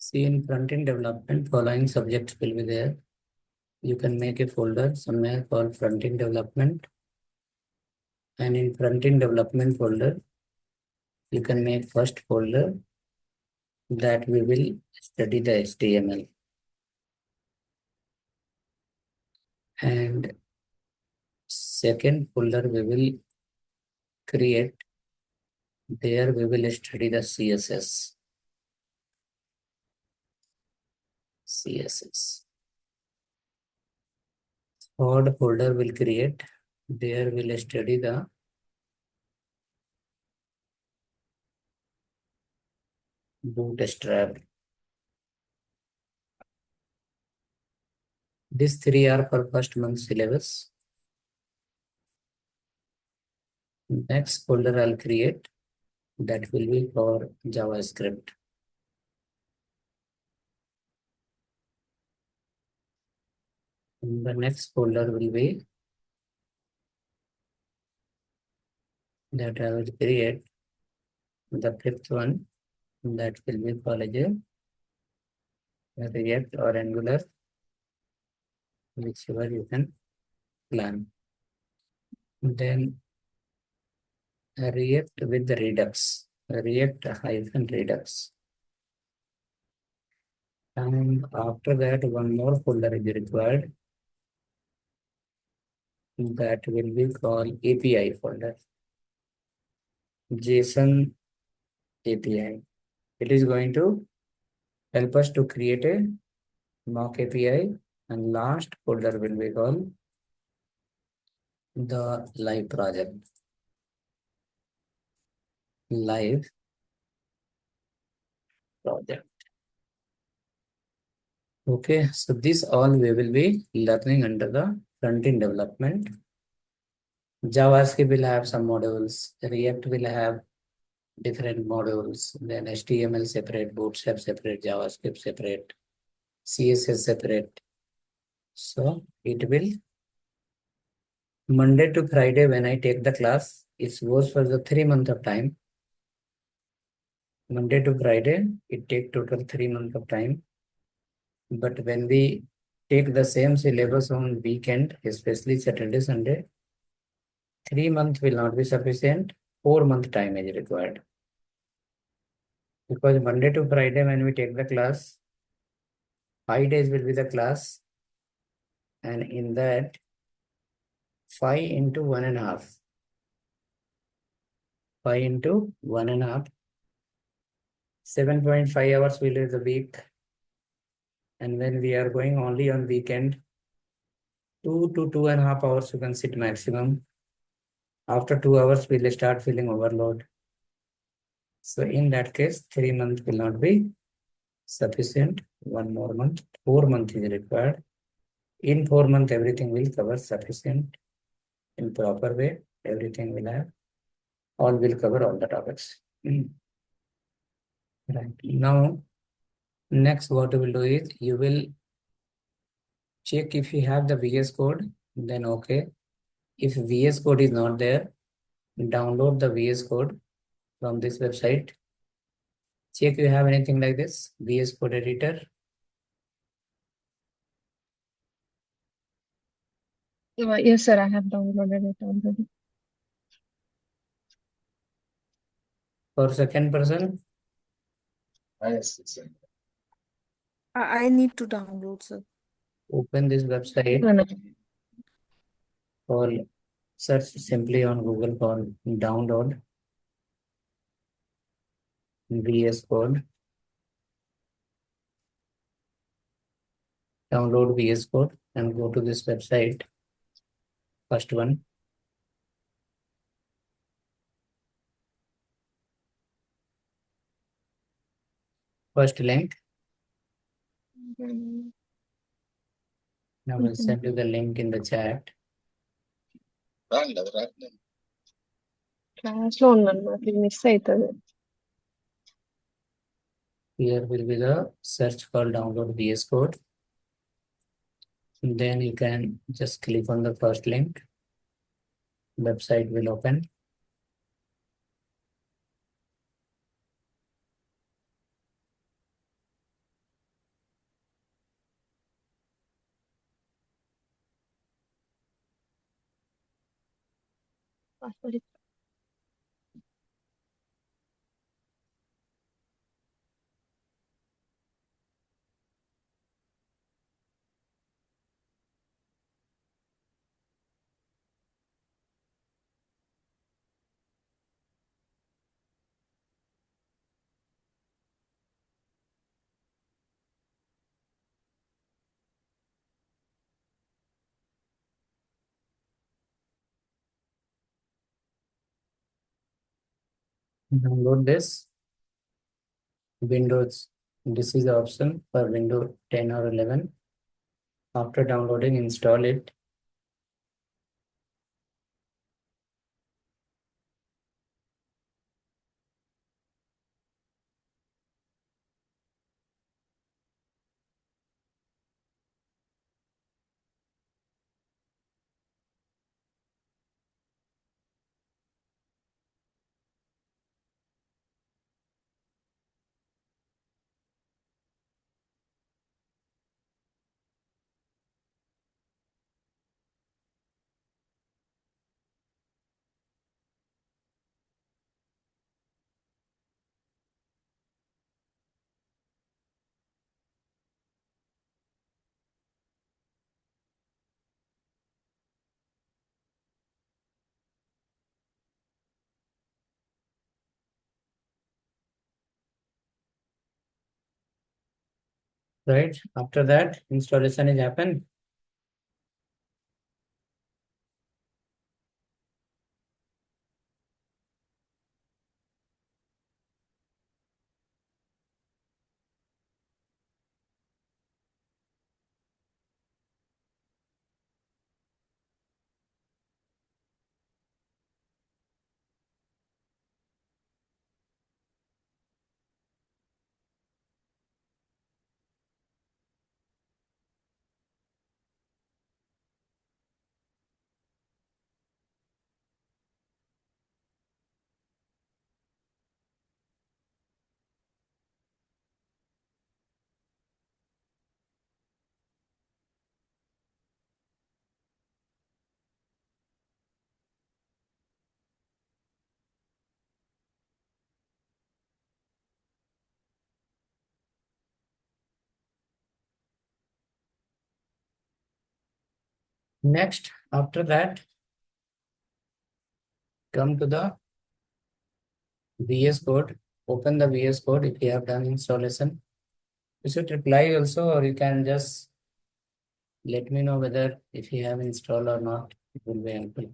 See, in front-end development, following subjects will be there. You can make a folder somewhere called front-end development. And in front-end development folder, you can make first folder that we will study the HTML. And second folder we will create. There we will study the CSS. Third folder will create. There we'll study the Bootstrap. These three are for first month syllabus. Next folder I'll create. That will be for JavaScript. And the next folder will be that I will create. The fifth one that will be called React or Angular, whichever you can plan. Then React with the Redux, React-Redux. And after that, one more folder is required. That will be called API folder. JSON API. It is going to help us to create a mock API, and last folder will be called the live project. Live project. Okay, so this all we will be learning under the front-end development. JavaScript will have some modules. React will have different modules. Then HTML separate, Bootstrap separate, JavaScript separate, CSS separate. So it will Monday to Friday when I take the class, it goes for the 3 months of time. Monday to Friday, it takes total 3 months of time. But when we take the same syllabus on weekend, especially Saturday, Sunday, 3 months will not be sufficient. 4 month time is required. Because Monday to Friday when we take the class, 5 days will be the class. And in that, 5 into 1.5. 5 into 1.5. 7.5 hours will be the week. And when we are going only on weekend, 2 to 2.5 hours you can sit maximum. After 2 hours, we'll start feeling overload. So in that case, 3 months will not be sufficient. 1 more month, 4 months is required. In 4 months, everything will cover sufficient in proper way. Everything will have, all will cover all the topics. Right. Now, next what you will do is you will check if you have the VS Code, then okay. If VS Code is not there, download the VS Code from this website. Check you have anything like this, VS Code editor. Yes, sir, I have downloaded it already. For second person, Yes, sir. I need to download, sir. open this website No, no. or search simply on Google for download VS Code. Download VS Code and go to this website. First one. First link. Now we'll send you the link in the chat. Class లో ఉన్నాను నాకు miss అవుతుంది. Here will be the search for download VS Code. Then you can just click on the first link. Website will open. Password is Download this Windows. This is the option for Windows 10 or 11. After downloading, install it. Right. After that, installation is happened. Next, after that, come to the VS Code. Open the VS Code if you have done installation. You should reply also, or you can just let me know whether if you have installed or not. It will be helpful.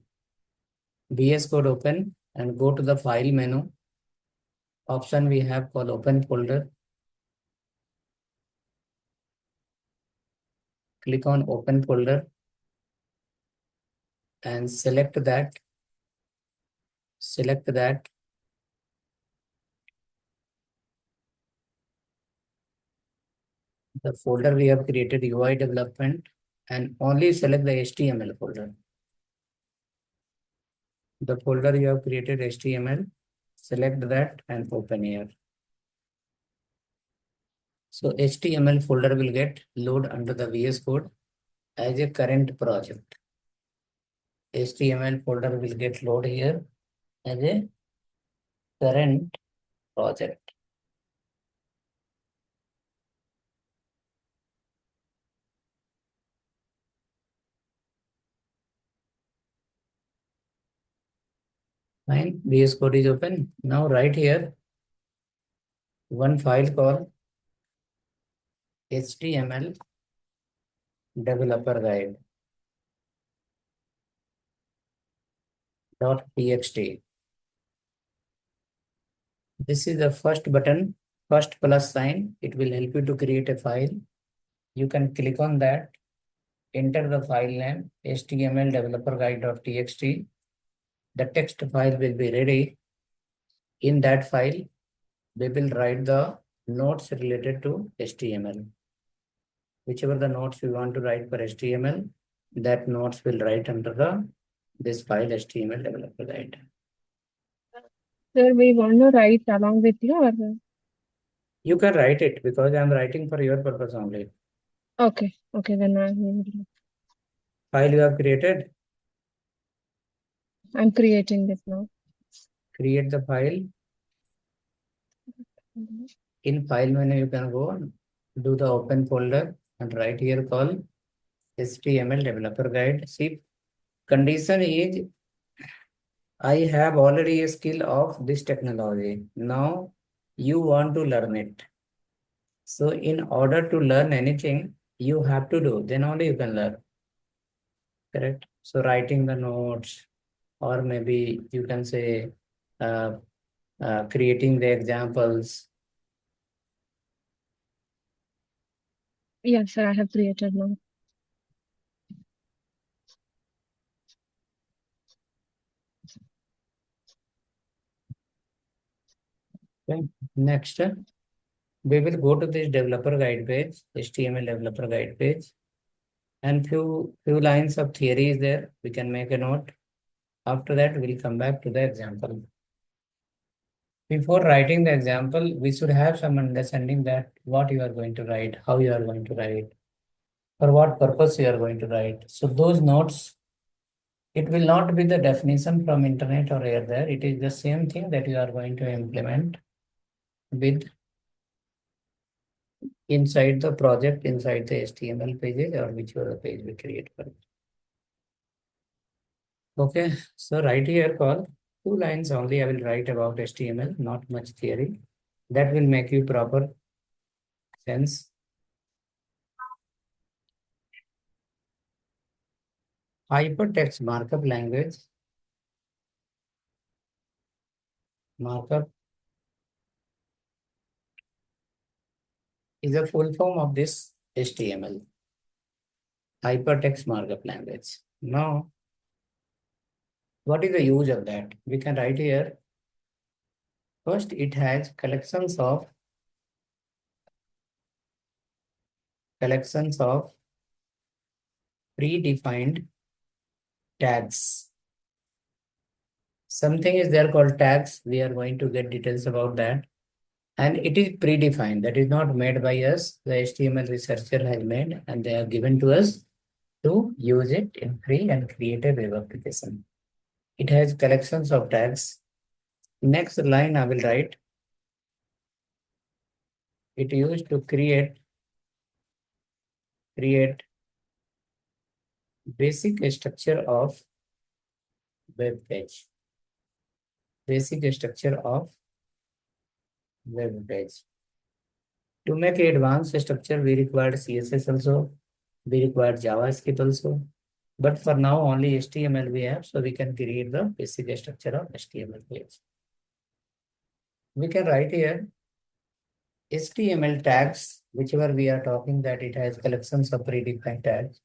VS Code open and go to the file menu. Option we have called open folder. Click on open folder and select that. Select that. The folder we have created UI development and only select the HTML folder. The folder you have created HTML, select that and open here. So HTML folder will get load under the VS Code as a current project. HTML folder will get load here as a current project. Fine, VS Code is open. Now write here one file called HTML developer guide .txt. This is the first button, first plus sign. It will help you to create a file. You can click on that, enter the file name HTML developer guide.txt. The text file will be ready. In that file, we will write the notes related to HTML. Whichever the notes we want to write for HTML, that notes will write under this file HTML developer guide. Sir, we want to write along with you or You can write it because I am writing for your purpose only. okay, then I will. File you have created. I'm creating it now. Create the file. In file menu, you can go do the open folder and right here call HTML developer guide. See, condition is I have already a skill of this technology. Now you want to learn it. So in order to learn anything, you have to do, then only you can learn. Correct? So writing the notes, or maybe you can say creating the examples. Yes, sir, I have created now. Okay. Next, we will go to this developer guide page, HTML developer guide page, and few lines of theory is there. We can make a note. After that, we'll come back to the example. Before writing the example, we should have some understanding that what you are going to write, how you are going to write, for what purpose you are going to write. So those notes, it will not be the definition from internet or here there. It is the same thing that you are going to implement with inside the project, inside the HTML pages or whichever page we create for it. Okay, so right here call 2 lines only I will write about HTML, not much theory. That will make you proper sense. Hypertext markup language. Markup is a full form of this HTML. Hypertext markup language. Now, what is the use of that? We can write here. First, it has collections of predefined tags. Something is there called tags. We are going to get details about that. And it is predefined. That is not made by us. The HTML researcher has made and they are given to us to use it in free and create a web application. It has collections of tags. Next line I will write. It used to create basic structure of web page. Basic structure of web page. To make advanced structure, we require CSS also. We require JavaScript also. But for now, only HTML we have, so we can create the basic structure of HTML page. We can write here HTML tags, whichever we are talking that it has collections of predefined tags.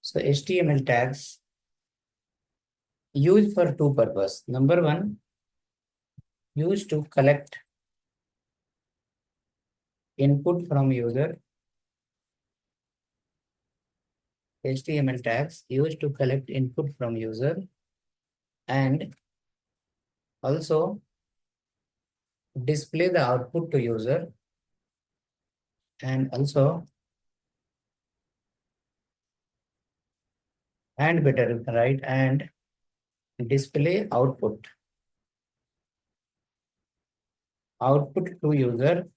So HTML tags used for 2 purposes. Number 1, used to collect input from user. HTML tags used to collect input from user and also display the output to user and also and better, right? And display output to user.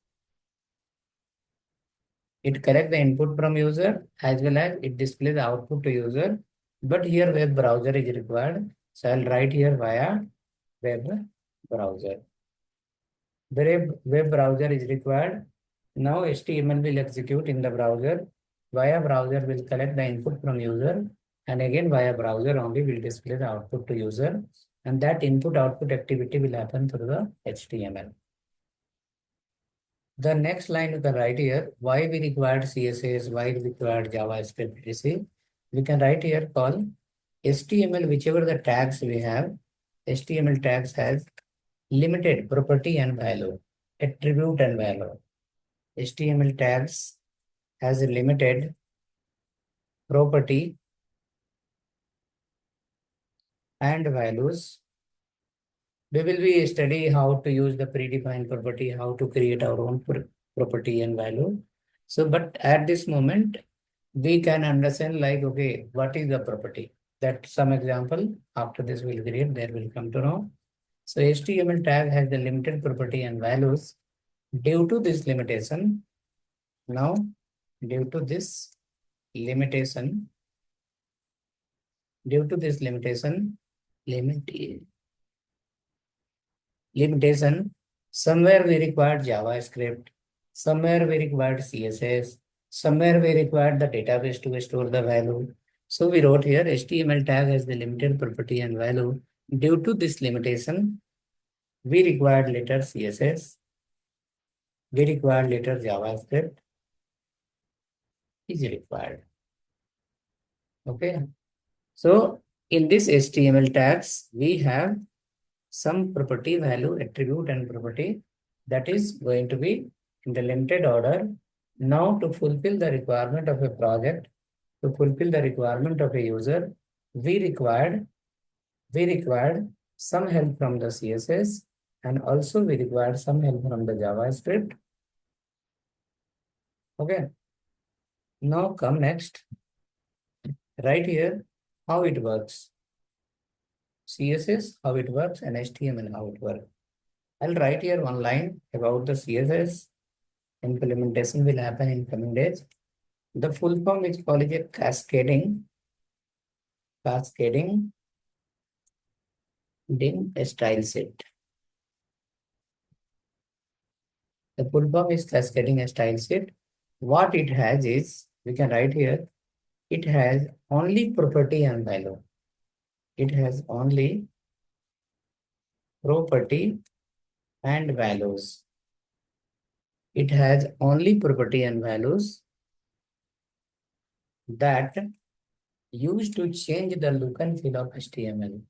It collect the input from user as well as it display the output to user. But here web browser is required. So I'll write here via web browser. The web browser is required. Now HTML will execute in the browser. Via browser will collect the input from user and again via browser only will display the output to user. And that input output activity will happen through the HTML. The next line you can write here, why we required CSS, why we required JavaScript, etc. We can write here call HTML, whichever the tags we have, HTML tags has limited property and value, attribute and value. HTML tags has a limited property and values. We will be study how to use the predefined property, how to create our own property and value. So, but at this moment, we can understand like, okay, what is the property? That some example after this we'll create, there will come to know. So HTML tag has the limited property and values. Due to this limitation, now due to this limitation, somewhere we required JavaScript, somewhere we required CSS, somewhere we required the database to store the value. So we wrote here HTML tag has the limited property and value. Due to this limitation, we required later CSS, we required later JavaScript is required. Okay. So in this HTML tags, we have some property, value, attribute, and property that is going to be in the limited order. Now to fulfill the requirement of a project, to fulfill the requirement of a user, we required some help from the CSS, and also we required some help from the JavaScript. Okay. Now come next. Right here, how it works. CSS, how it works, and HTML, how it works. I'll write here one line about the CSS. Implementation will happen in coming days. The full form is called a cascading dim style sheet. The full form is cascading style sheet. What it has is, we can write here, it has only property and value. It has only property and values. It has only property and values that used to change the look and feel of HTML.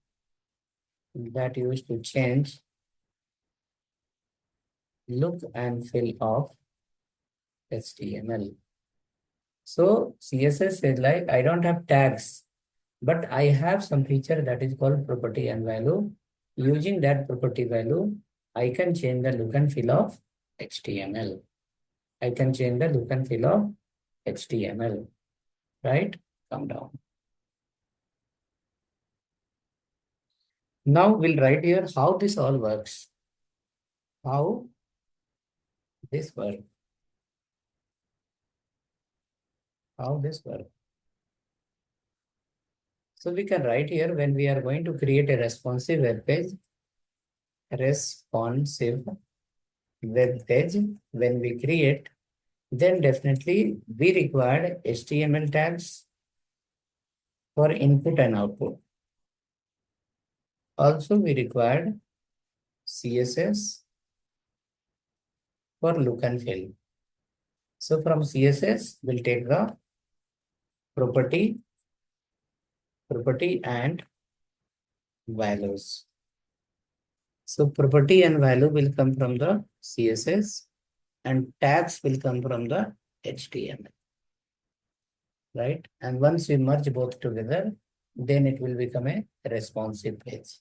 That used to change look and feel of HTML. So CSS is like, I don't have tags, but I have some feature that is called property and value. Using that property value, I can change the look and feel of HTML. I can change the look and feel of HTML. Right? Come down. Now we'll write here how this all works. How this works. How this works. So we can write here, when we are going to create a responsive web page, when we create, then definitely we require HTML tags for input and output. Also, we required CSS for look and feel. So from CSS, we'll take the property and values. So property and value will come from the CSS, and tags will come from the HTML. Right? And once we merge both together, then it will become a responsive page.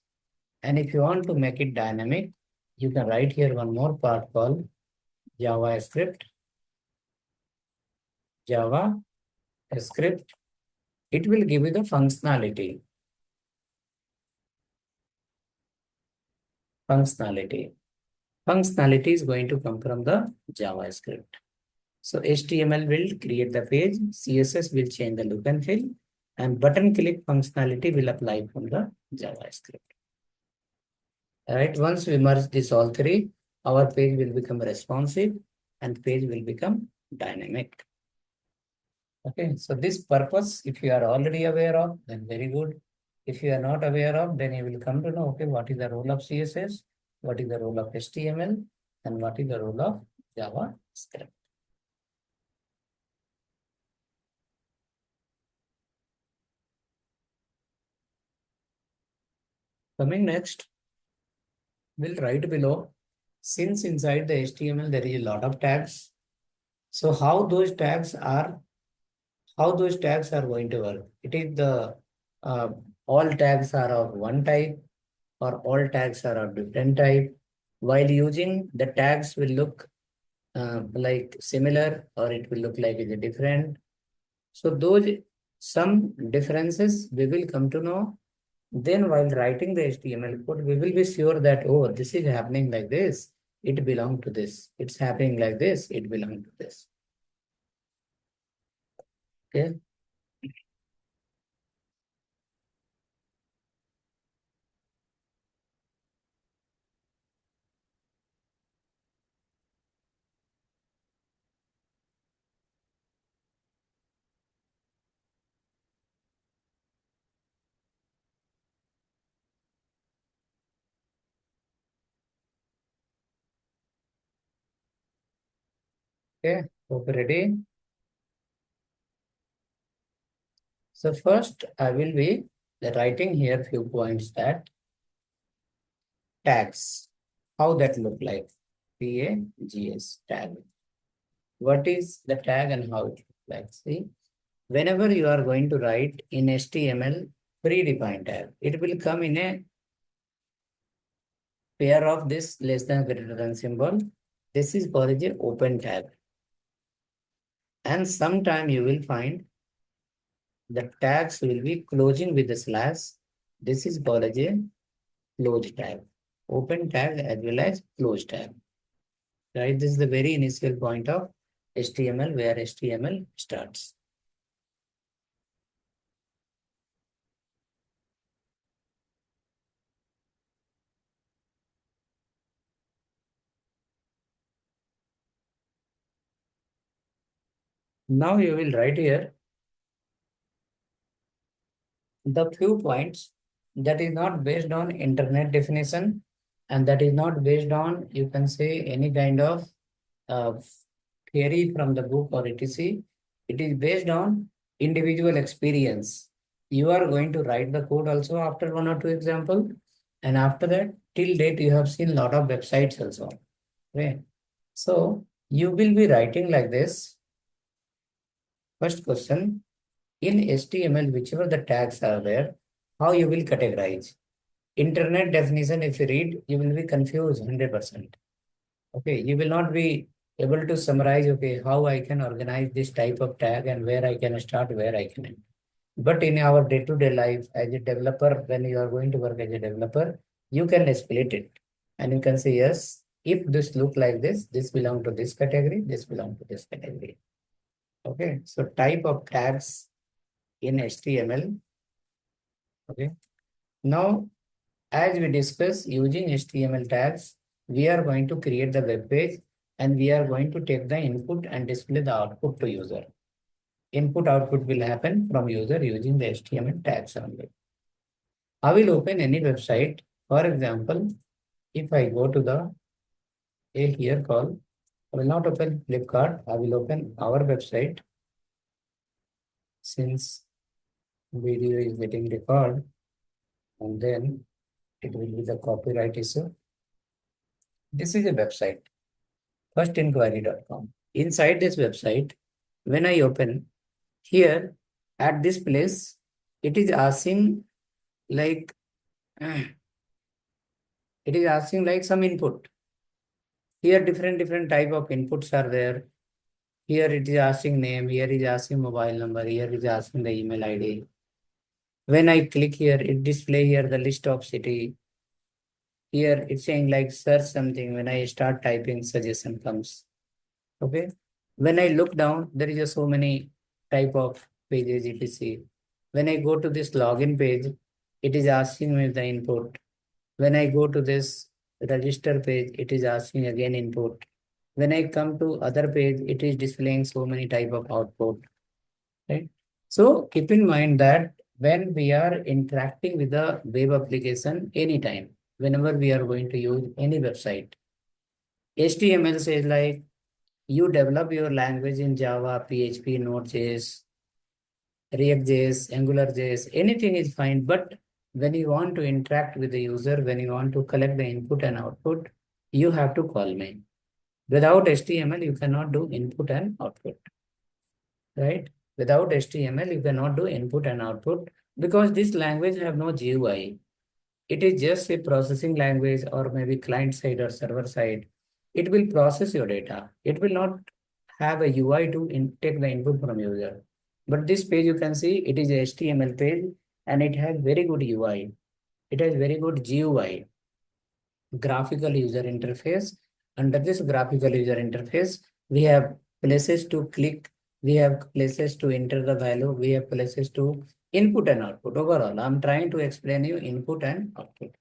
And if you want to make it dynamic, you can write here one more part called JavaScript. It will give you the functionality. Functionality is going to come from the JavaScript. So HTML will create the page, CSS will change the look and feel, and button click functionality will apply from the JavaScript. All right, once we merge this all three, our page will become responsive and page will become dynamic. Okay, so this purpose, if you are already aware of, then very good. If you are not aware of, then you will come to know, okay, what is the role of CSS, what is the role of HTML, and what is the role of JavaScript. Coming next, we'll write below, since inside the HTML there is a lot of tags. So how those tags are going to work? It is the all tags are of one type, or all tags are of different type. While using, the tags will look like similar, or it will look like it's different. So some differences we will come to know. Then while writing the HTML code, we will be sure that, oh, this is happening like this, it belongs to this. It's happening like this, it belongs to this. Okay. Okay, hope you're ready. So first I will be writing here few points that tags, how that look like. TAGS, tag. What is the tag and how it looks like? See, whenever you are going to write in HTML predefined tag, it will come in a pair of this less than greater than symbol. This is called as a open tag. And sometime you will find the tags will be closing with the slash. This is called as a closed tag. Open tag as well as closed tag. Right? This is the very initial point of HTML where HTML starts. Now you will write here the few points that is not based on internet definition and that is not based on, you can say, any kind of theory from the book or etc. It is based on individual experience. You are going to write the code also after one or two example, and after that, till date, you have seen a lot of websites also. Okay. So you will be writing like this. First question, in HTML, whichever the tags are there, how you will categorize? Internet definition, if you read, you will be confused 100%. Okay, you will not be able to summarize, okay, how I can organize this type of tag and where I can start, where I can end. But in our day-to-day life as a developer, when you are going to work as a developer, you can split it. And you can say, yes, if this look like this belong to this category, this belong to this category. Okay, so type of tags in HTML. Okay, now as we discuss using HTML tags, we are going to create the web page and we are going to take the input and display the output to user. Input output will happen from user using the HTML tags only. I will open any website. For example, if I go to the here call, I will not open Flipkart. I will open our website. Since video is getting recorded, and then it will be the copyright issue. This is a website, firstinquiry.com. Inside this website, when I open here at this place, it is asking like some input. Here different type of inputs are there. Here it is asking name, here is asking mobile number, here is asking the email ID. When I click here, it display here the list of city. Here it's saying like search something. When I start typing, suggestion comes. Okay. When I look down, there is so many type of pages etc. When I go to this login page, it is asking me the input. When I go to this register page, it is asking again input. When I come to other page, it is displaying so many type of output. Right. So keep in mind that when we are interacting with the web application anytime, whenever we are going to use any website, HTML says like you develop your language in Java, PHP, Node.js, React.js, AngularJS, anything is fine. But when you want to interact with the user, when you want to collect the input and output, you have to call main. Without HTML, you cannot do input and output. Right? Without HTML, you cannot do input and output because this language have no GUI. It is just a processing language or maybe client side or server side. It will process your data. It will not have a UI to take the input from user. But this page you can see it is a HTML page and it has very good UI. It has very good GUI, graphical user interface. Under this graphical user interface, we have places to click, we have places to enter the value, we have places to input and output. Overall, I'm trying to explain you input and output.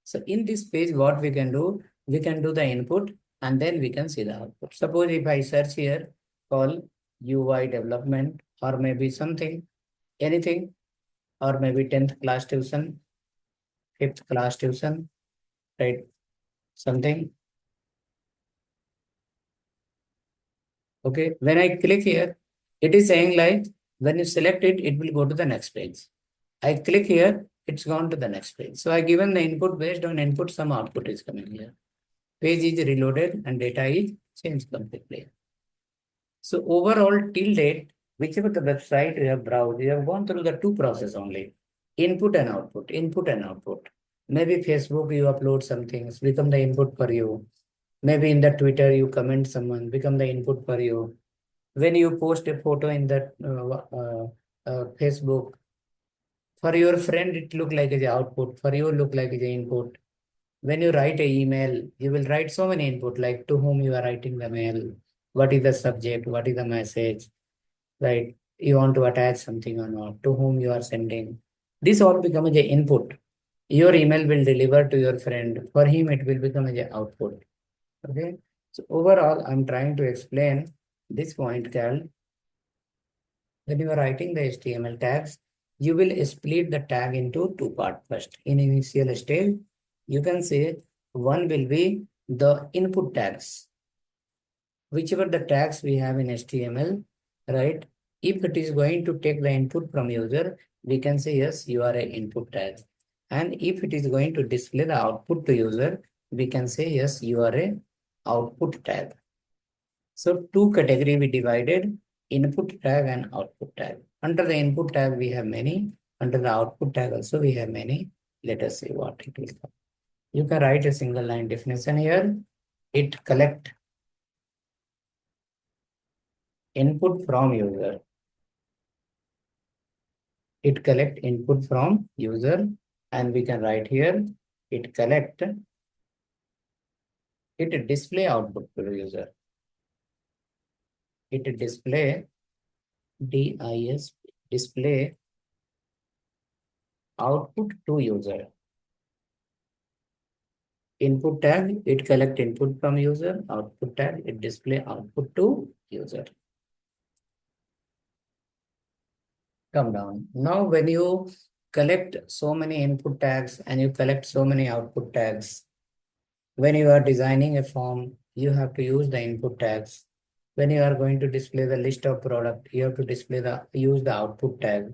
So in this page, what we can do the input and then we can see the output. Suppose if I search here, call UI development or maybe something, anything, or maybe 10th class tuition, 5th class tuition, right? Something. Okay, when I click here, it is saying like when you select it, it will go to the next page. I click here, it's gone to the next page. So I given the input, based on input, some output is coming here. Page is reloaded and data is changed completely. So overall till date, whichever the website you have browsed, you have gone through the two process only. Input and output, input and output. Maybe Facebook, you upload some things, become the input for you. Maybe in the Twitter, you comment someone, become the input for you. When you post a photo in that Facebook, for your friend, it look like the output. For you, look like the input. When you write an email, you will write so many input, like to whom you are writing the mail, what is the subject, what is the message, right? You want to attach something or not, to whom you are sending. This all become as a input. Your email will deliver to your friend. For him, it will become as a output. Okay. So overall, I'm trying to explain this point called when you are writing the HTML tags, you will split the tag into two parts first. In initial stage, you can say one will be the input tags. Whichever the tags we have in HTML, right? If it is going to take the input from user, we can say yes, you are an input tag. And if it is going to display the output to user, we can say yes, you are a output tag. So two category we divided, input tag and output tag. Under the input tag, we have many. Under the output tag also, we have many. Let us see what it will come. You can write a single line definition here. It collect input from user. It collect input from user, and we can write here, it collect, it display output to the user. It display, DIS, display output to user. Input tag, it collect input from user. Output tag, it display output to user. Come down. Now, when you collect so many input tags and you collect so many output tags, when you are designing a form, you have to use the input tags. When you are going to display the list of product, you have to use the output tag.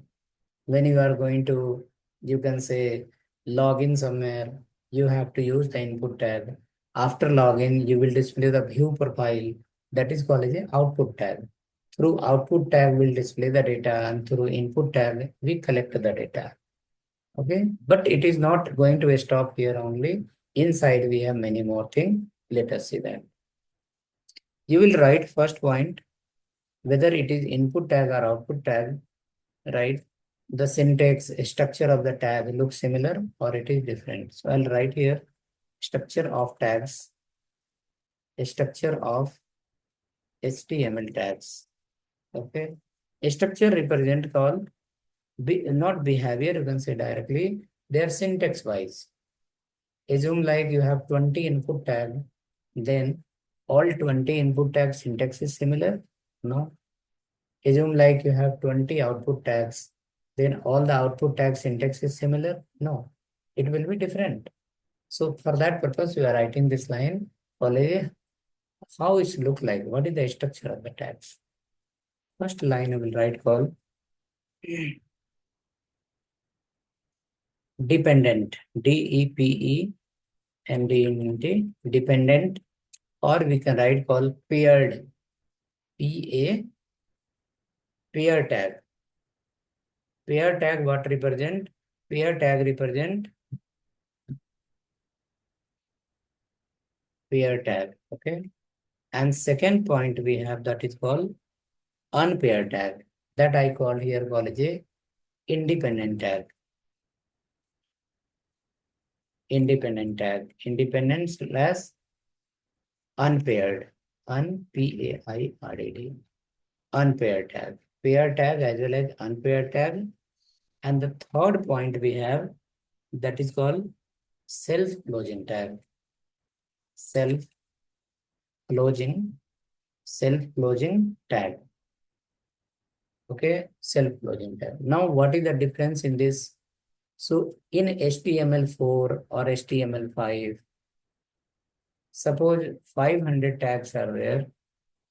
When you are going to, you can say, log in somewhere, you have to use the input tag. After login, you will display the view profile. That is called as an output tag. Through output tag, we'll display the data, and through input tag, we collect the data. Okay, but it is not going to stop here only. Inside, we have many more things. Let us see that. You will write first point, whether it is input tag or output tag, right? The syntax structure of the tag looks similar or it is different. So I'll write here structure of tags, structure of HTML tags. Okay. A structure represent called not behavior, you can say directly, they are syntax wise. Assume like you have 20 input tag, then all 20 input tag syntax is similar. No. Assume like you have 20 output tags, then all the output tag syntax is similar. No, it will be different. So for that purpose, we are writing this line. How it look like? What is the structure of the tags? First line I will write called dependent, DEPENDENT, dependent, or we can write called paired, pair tag. Pair tag what represent? Pair tag represent pair tag. Okay. And second point we have that is called unpaired tag. That I call here call as a independent tag. Independent tag. Independent slash unpaired. Unpaired. Unpaired tag. Paired tag as well as unpaired tag. And the third point we have that is called self-closing tag. Self-closing tag. Okay, self-closing tag. Now, what is the difference in this? So, in HTML4 or HTML5, suppose 500 tags are there,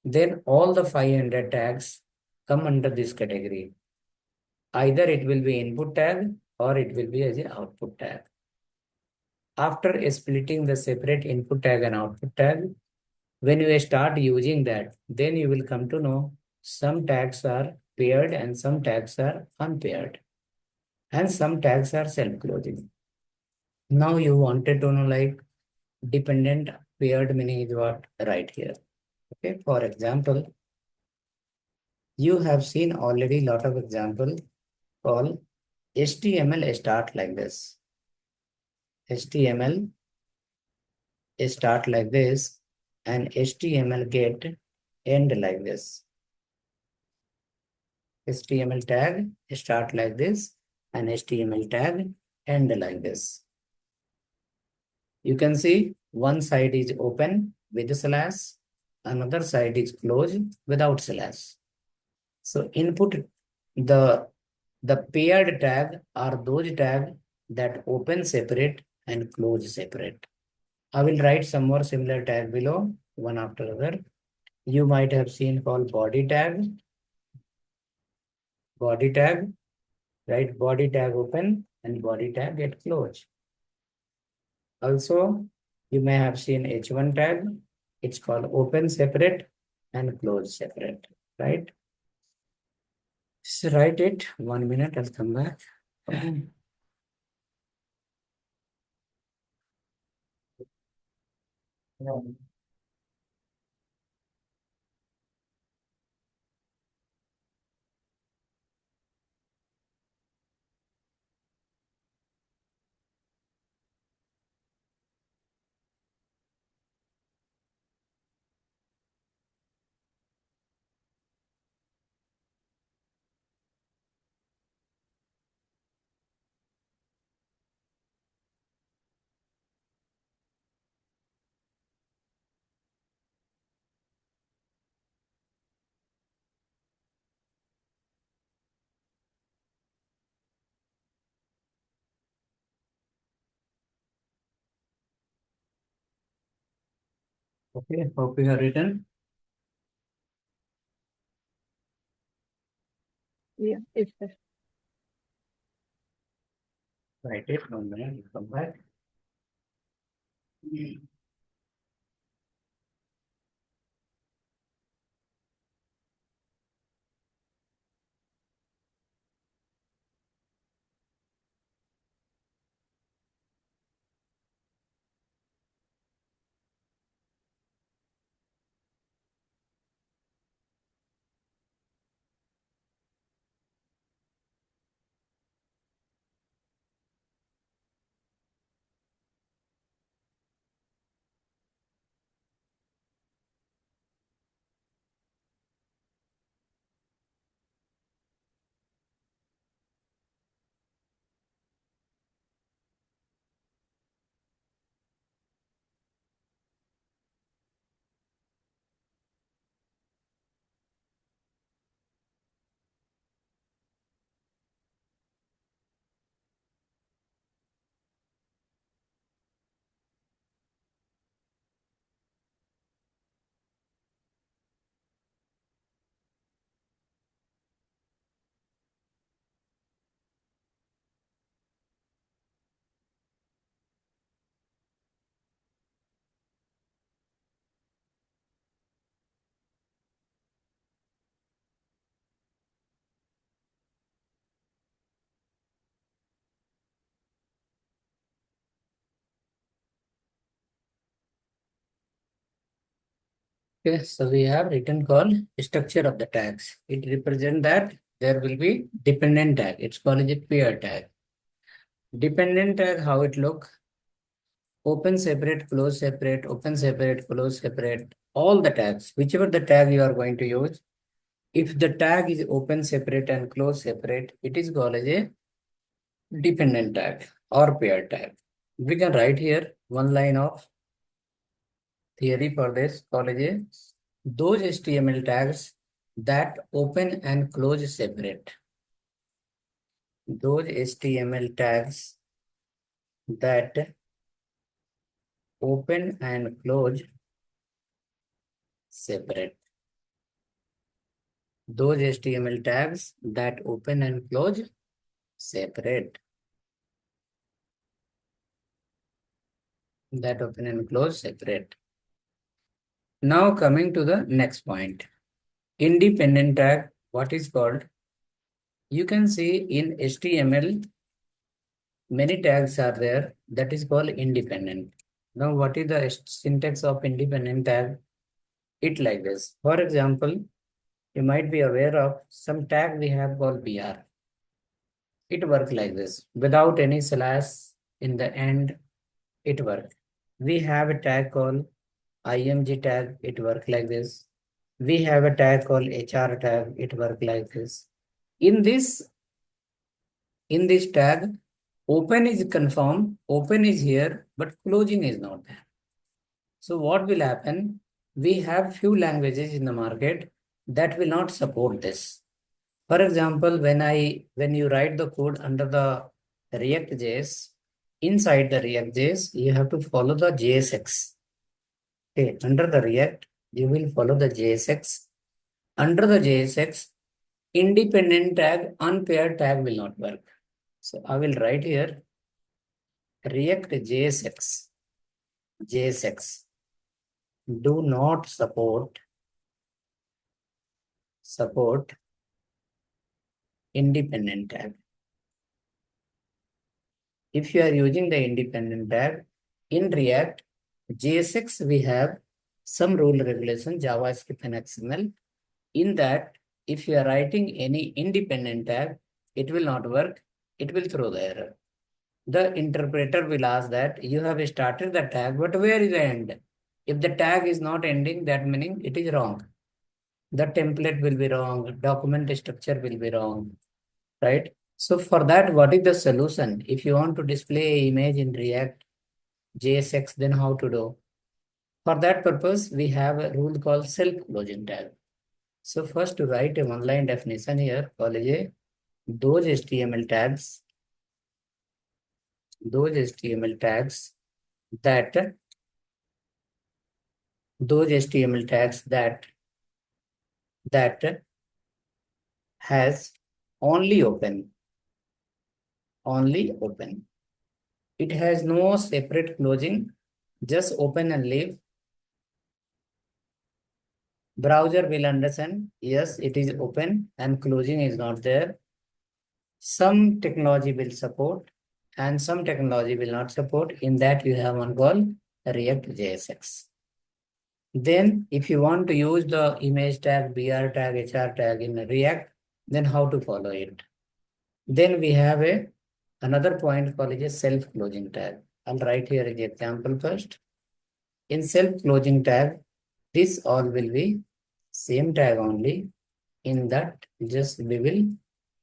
then all the 500 tags come under this category. Either it will be input tag or it will be as an output tag. After splitting the separate input tag and output tag, when you start using that, then you will come to know some tags are paired and some tags are unpaired. And some tags are self-closing. Now you wanted to know like dependent paired meaning is what right here. Okay, for example, you have seen already lot of example called HTML start like this. HTML start like this and HTML get end like this. HTML tag start like this and HTML tag end like this. You can see one side is open with a slash, another side is closed without slash. So input the paired tag are those tags that open separate and close separate. I will write some more similar tag below, one after other. You might have seen called body tag, right? Body tag open and body tag get closed. Also, you may have seen H1 tag. It's called open separate and close separate, right? Just write it. 1 minute, I'll come back. Okay, hope you have written. Yeah, it's there. Write it. 1 minute, I'll come back. Okay, so we have written called structure of the tags. It represents that there will be dependent tag. It's called as a pair tag. Dependent tag, how it look? Open separate, close separate, open separate, close separate, all the tags, whichever the tag you are going to use. If the tag is open separate and close separate, it is called as a dependent tag or pair tag. We can write here one line of theory for this called as a those HTML tags that open and close separate. Those HTML tags that open and close separate. Those HTML tags that open and close separate. That open and close separate. Now coming to the next point. Independent tag, what is called? You can see in HTML, many tags are there. That is called independent. Now what is the syntax of independent tag? It like this. For example, you might be aware of some tag we have called BR. It works like this. Without any slash in the end, it works. We have a tag called IMG tag. It works like this. We have a tag called HR tag. It works like this. In this tag, open is confirmed, open is here, but closing is not there. So what will happen? We have few languages in the market that will not support this. For example, when you write the code under the React.js, inside the React.js, you have to follow the JSX. Okay, under the React, you will follow the JSX. Under the JSX, independent tag, unpaired tag will not work. So I will write here React JSX do not support independent tag. If you are using the independent tag in React JSX, we have some rule regulation, JavaScript and XML. In that, if you are writing any independent tag, it will not work. It will throw the error. The interpreter will ask that you have started the tag, but where is the end? If the tag is not ending, that meaning it is wrong. The template will be wrong. Document structure will be wrong, right? So for that, what is the solution? If you want to display image in React JSX, then how to do? For that purpose, we have a rule called self-closing tag. So first to write a one-line definition here, call it those HTML tags that has only open. It has no separate closing, just open and leave. Browser will understand, yes, it is open and closing is not there. Some technology will support and some technology will not support. In that you have one called React JSX. Then if you want to use the image tag, BR tag, HR tag in React, then how to follow it? Then we have another point called a self-closing tag. I'll write here the example first. In self-closing tag, this all will be same tag only. In that, just we will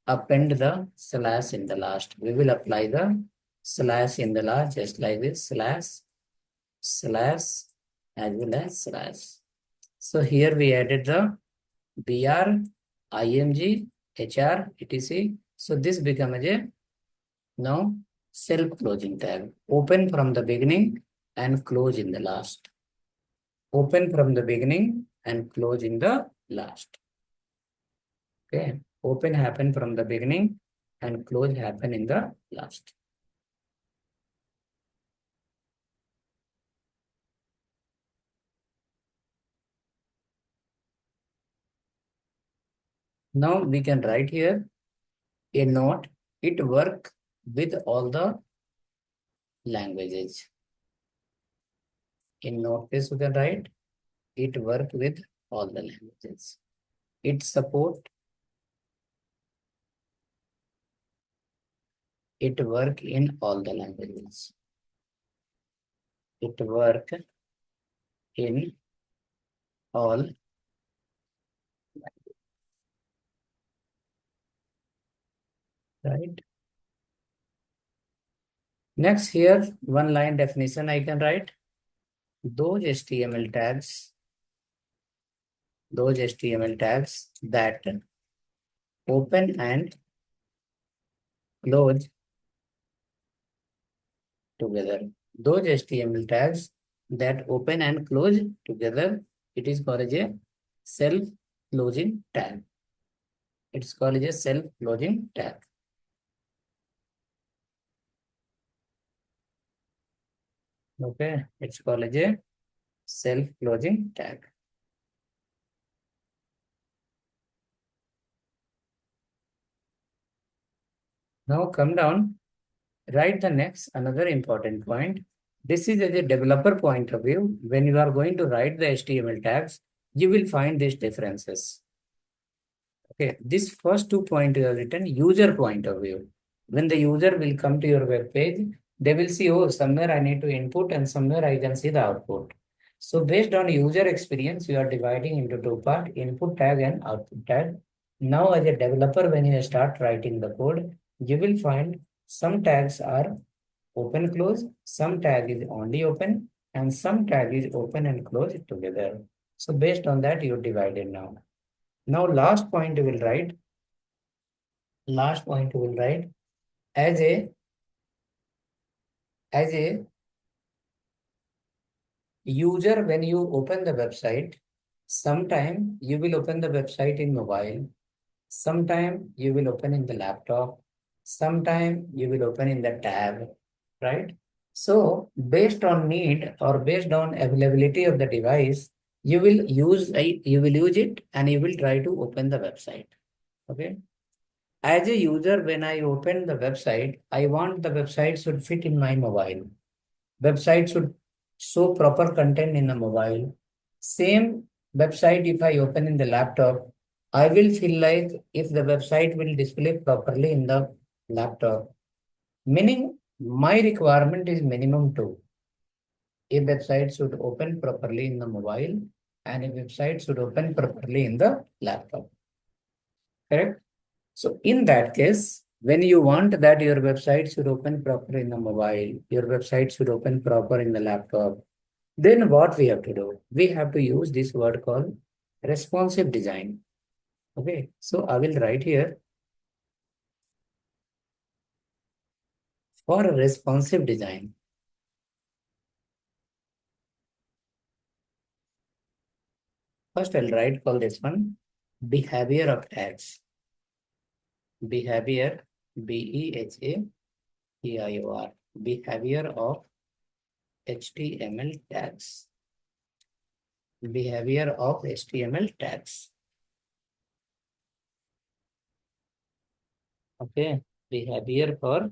append the slash in the last. We will apply the slash in the last, just like this, slash, as well as slash. So here we added the BR, IMG, HR, etc. So this becomes a now self-closing tag. Open from the beginning and close in the last. Open from the beginning and close in the last. Okay. Open happen from the beginning and close happen in the last. Now we can write here a note. It work with all the languages. In notice we can write it work with all the languages. It support It work in all the languages. It work in all. Right. Next here, one line definition I can write. Those HTML tags that open and close together. Those HTML tags that open and close together, it is called as a self-closing tag. It's called as a self-closing tag. Okay, it's called as a self-closing tag. Now come down, write the next another important point. This is as a developer point of view. When you are going to write the HTML tags, you will find these differences. Okay, this first 2 points are written user point of view. When the user will come to your web page, they will see, oh, somewhere I need to input and somewhere I can see the output. So based on user experience, you are dividing into 2 parts, input tag and output tag. Now as a developer, when you start writing the code, you will find some tags are open close, some tag is only open, and some tag is open and close together. So based on that, you divide it now. Now last point you will write. As a user, when you open the website, sometime you will open the website in mobile, sometime you will open in the laptop, sometime you will open in the tab, right? So based on need or based on availability of the device, you will use it and you will try to open the website. Okay. As a user, when I open the website, I want the website should fit in my mobile. Website should show proper content in the mobile. Same website, if I open in the laptop, I will feel like if the website will display properly in the laptop. Meaning, my requirement is minimum 2. A website should open properly in the mobile and a website should open properly in the laptop. Correct? So in that case, when you want that your website should open proper in the mobile, your website should open proper in the laptop, then what we have to do? We have to use this word called responsive design. Okay, so I will write here for responsive design. First, I'll write call this one behavior of tags. Behavior, B-E-H-A-V-I-O-R, behavior of HTML tags. Behavior of HTML tags. Okay, behavior for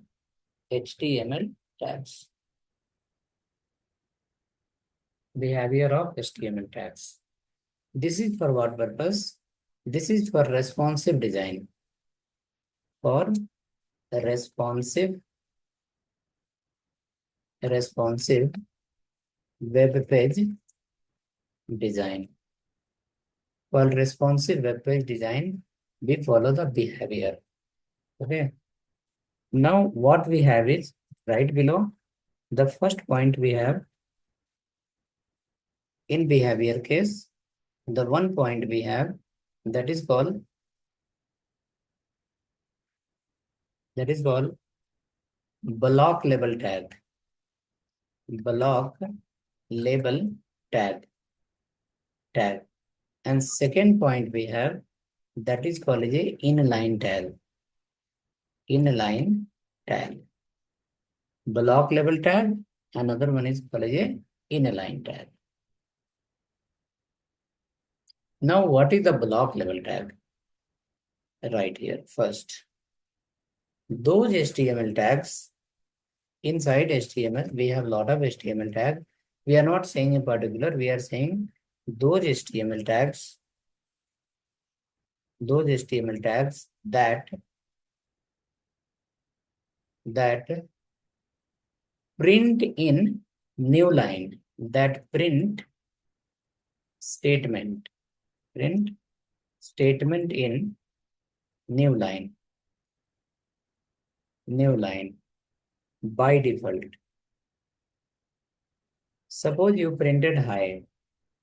HTML tags. Behavior of HTML tags. This is for what purpose? This is for responsive design. For responsive web page design. For responsive web page design, we follow the behavior. Okay. Now what we have is right below the first point we have in behavior case, the one point we have that is called block label tag. Block label tag. And second point we have that is called as a inline tag. Inline tag. Block label tag. Another one is called as a inline tag. Now, what is the block label tag? Right here first. Those HTML tags, inside HTML, we have a lot of HTML tags. We are not saying in particular, we are saying those HTML tags that that print in new line, that print statement in new line by default. Suppose you printed high,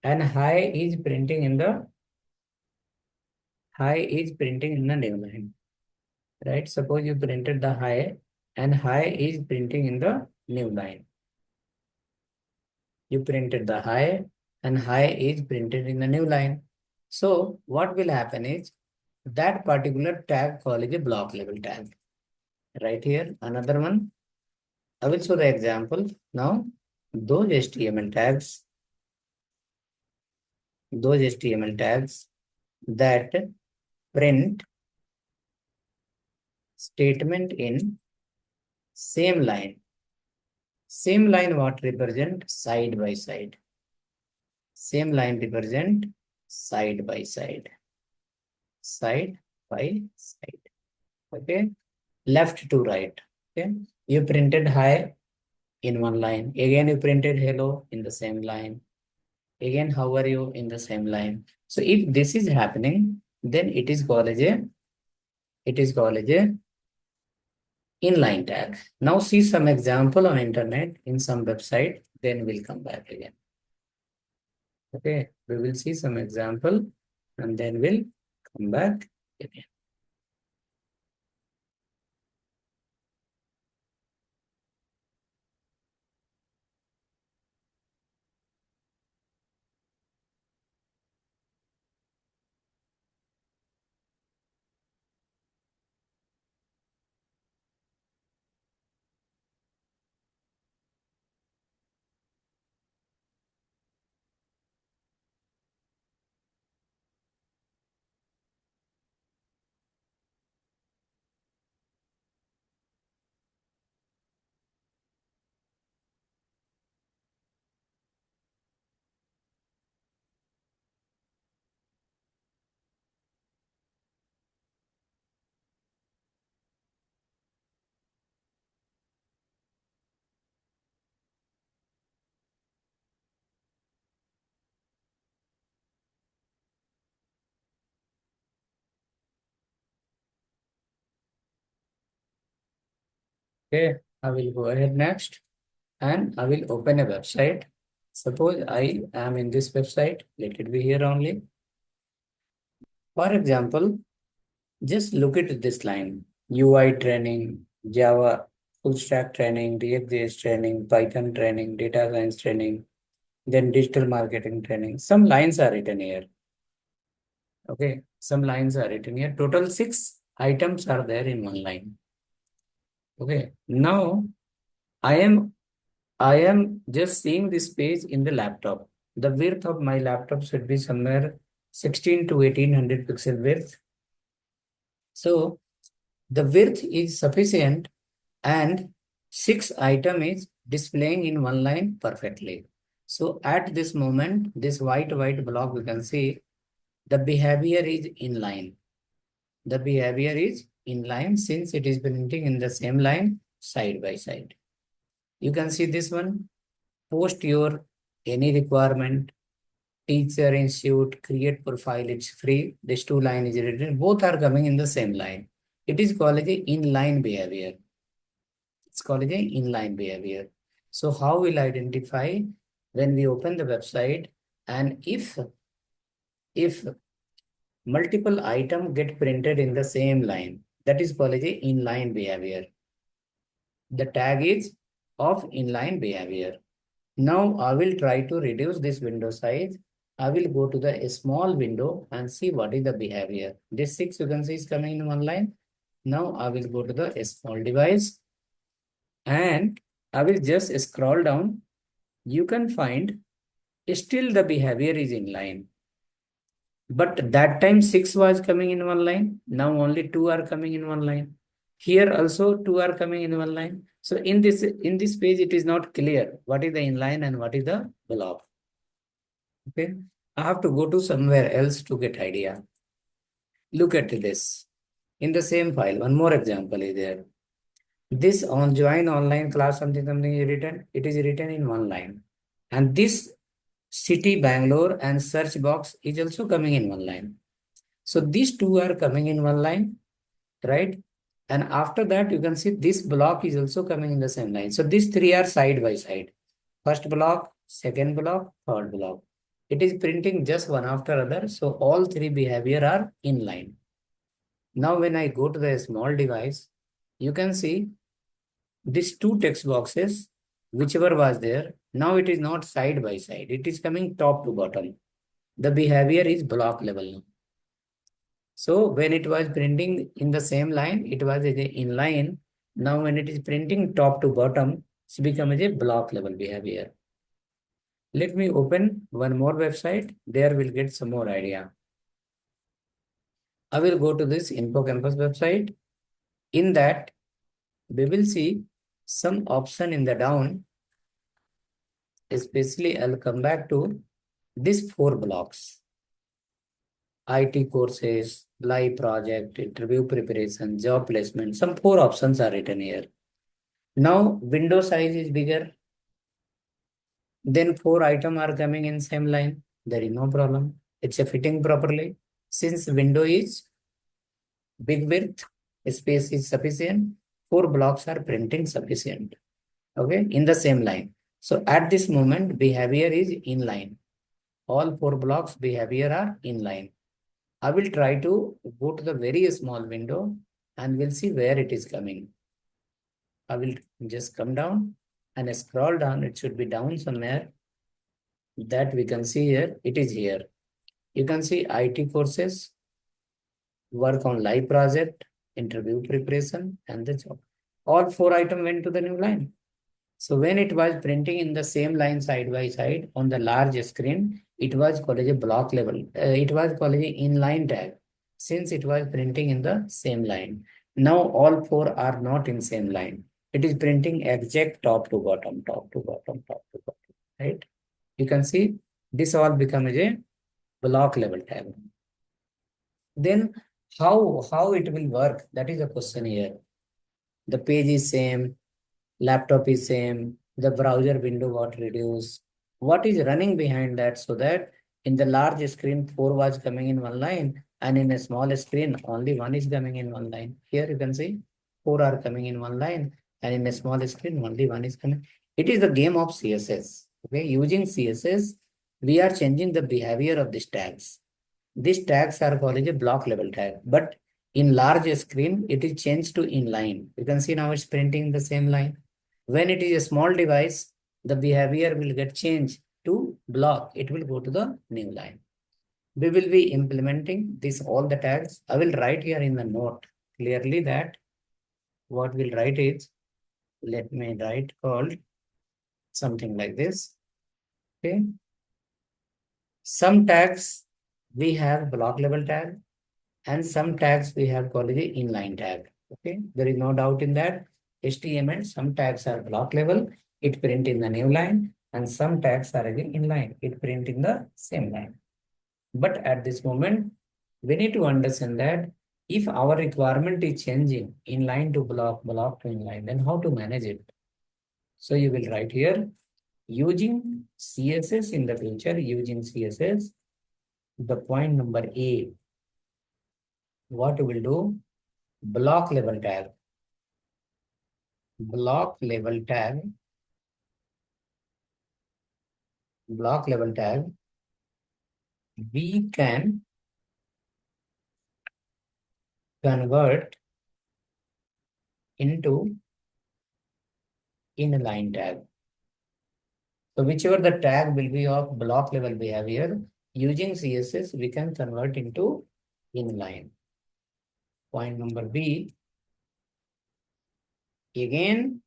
and high is printing in the new line, right? Suppose you printed the high, and high is printing in the new line. You printed the high, and high is printed in the new line. So what will happen is that particular tag called is a block level tag. Right here, another one. I will show the example. Now, those HTML tags that print statement in same line. Same line what represent side by side. Same line represent side by side. Side by side. Okay. Left to right. Okay. You printed hi in one line. Again, you printed hello in the same line. Again, how are you in the same line. So if this is happening, then it is called as a inline tag. Now see some example on internet in some website, then we'll come back again. Okay, we will see some example and then we'll come back again. Okay, I will go ahead next and I will open a website. Suppose I am in this website, let it be here only. For example, just look at this line, UI training, Java full stack training, React.js training, Python training, data science training, then digital marketing training. Some lines are written here. Okay, some lines are written here. Total 6 items are there in one line. Okay, now I am just seeing this page in the laptop. The width of my laptop should be somewhere 16 to 1800 pixel width. So the width is sufficient and 6 item is displaying in one line perfectly. So at this moment, this white block, we can see the behavior is inline. The behavior is inline since it is printing in the same line side by side. You can see this one, post your any requirement, teacher, institute, create profile, it's free. These 2 lines is written, both are coming in the same line. It is called as a inline behavior. It's called as a inline behavior. So how will identify when we open the website and if multiple items get printed in the same line, that is called as a inline behavior. The tag is of inline behavior. Now I will try to reduce this window size. I will go to the small window and see what is the behavior. This 6 you can see is coming in one line. Now I will go to the small device and I will just scroll down. You can find still the behavior is in line. But that time 6 was coming in one line. Now only 2 are coming in one line. Here also 2 are coming in one line. So in this page, it is not clear what is the inline and what is the block. Okay, I have to go to somewhere else to get idea. Look at this. In the same file, one more example is there. This on join online class something is written. It is written in one line. And this city Bangalore and search box is also coming in one line. So these two are coming in one line, right? And after that, you can see this block is also coming in the same line. So these three are side by side. First block, second block, third block. It is printing just one after other. So all three behavior are in line. Now when I go to the small device, you can see these two text boxes, whichever was there, now it is not side by side. It is coming top to bottom. The behavior is block level now. So when it was printing in the same line, it was in line. Now when it is printing top to bottom, it's become a block level behavior. Let me open one more website. There we'll get some more idea. I will go to this InfoCampus website. In that, we will see some option in the down. Especially, I'll come back to these 4 blocks. IT courses, live project, interview preparation, job placement. Some 4 options are written here. Now, window size is bigger. Then 4 items are coming in same line. There is no problem. It's a fitting properly. Since window is big width, space is sufficient, 4 blocks are printing sufficient. Okay, in the same line. So at this moment, behavior is in line. All 4 blocks behavior are in line. I will try to go to the very small window and we'll see where it is coming. I will just come down and scroll down. It should be down somewhere. That we can see here. It is here. You can see IT courses, work on live project, interview preparation, and the job. All 4 items went to the new line. So when it was printing in the same line side by side on the large screen, it was called a block level. It was called an inline tag since it was printing in the same line. Now all 4 are not in same line. It is printing exact top to bottom, top to bottom, top to bottom, right? You can see this all become a block level tag. Then how it will work? That is a question here. The page is same, laptop is same, the browser window got reduced. What is running behind that so that in the large screen 4 was coming in one line and in a small screen only 1 is coming in one line. Here you can see 4 are coming in one line and in a small screen only 1 is coming. It is the game of CSS. Okay, using CSS, we are changing the behavior of these tags. These tags are called a block level tag, but in large screen, it is changed to inline. You can see now it's printing the same line. When it is a small device, the behavior will get changed to block. It will go to the new line. We will be implementing this all the tags. I will write here in the note clearly that what we'll write is, let me write called something like this. Okay. Some tags we have block level tag and some tags we have called the inline tag. Okay, there is no doubt in that. HTML, some tags are block level, it print in the new line, and some tags are again inline, it print in the same line. But at this moment, we need to understand that if our requirement is changing inline to block, block to inline, then how to manage it? So you will write here, using CSS in the future, using CSS, the point number A, what we will do, block level tag. Block level tag. Block level tag. We can convert into inline tag. So whichever the tag will be of block level behavior, using CSS, we can convert into inline. Point number B. Again,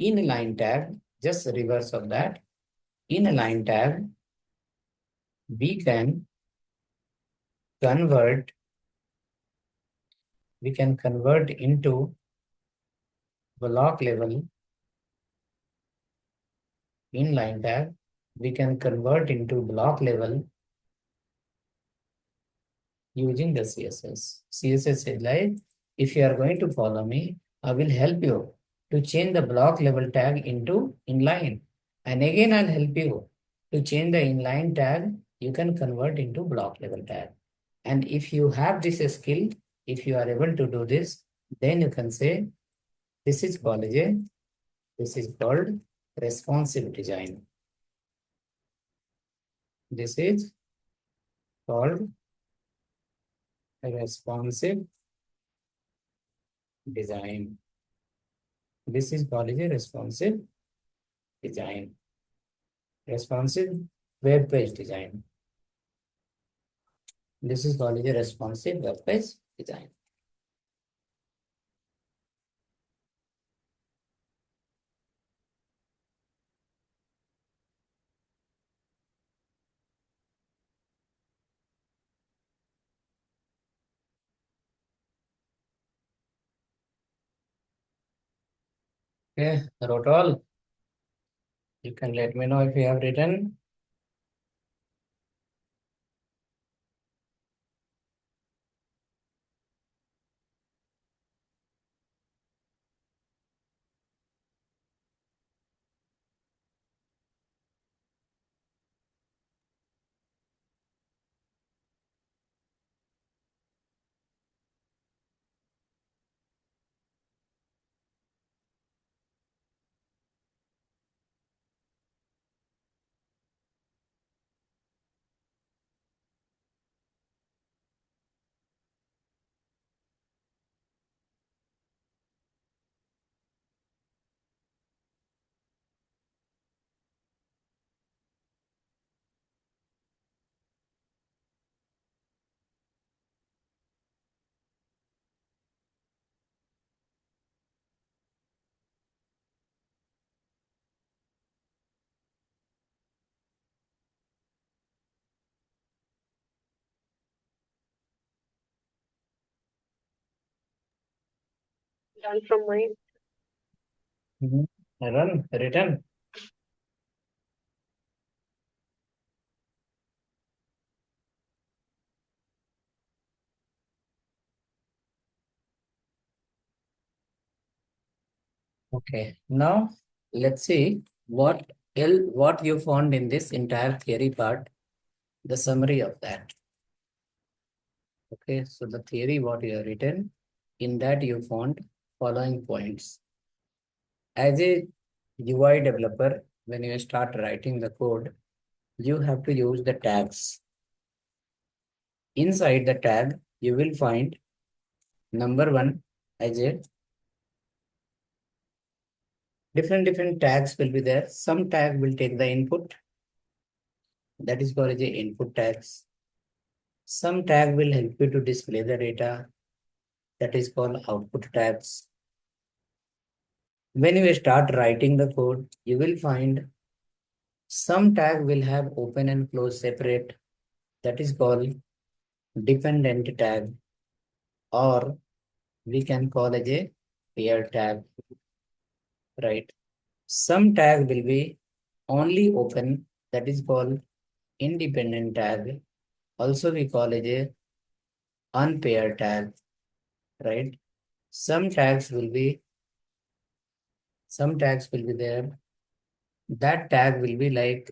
inline tag, just reverse of that. Inline tag, we can convert into block level. Inline tag, we can convert into block level using the CSS. CSS is like, if you are going to follow me, I will help you to change the block level tag into inline. And again, I'll help you to change the inline tag. You can convert into block level tag. And if you have this skill, if you are able to do this, then you can say, this is called responsive design. This is called responsive design. This is called a responsive design. Responsive web page design. This is called a responsive web page design. Okay, wrote all. You can let me know if you have written. Done from my Run, written. Okay, now let's see what you found in this entire theory part, the summary of that. Okay, so the theory what you have written, in that you found following points. As a UI developer, when you start writing the code, you have to use the tags. Inside the tag, you will find number one as a different tags will be there. Some tag will take the input, that is called as a input tags. Some tag will help you to display the data, that is called output tags. When you start writing the code, you will find some tag will have open and close separate, that is called dependent tag, or we can call it a pair tag, right? Some tag will be only open, that is called independent tag. Also we call it a unpaired tag, right? Some tags will be there. That tag will be like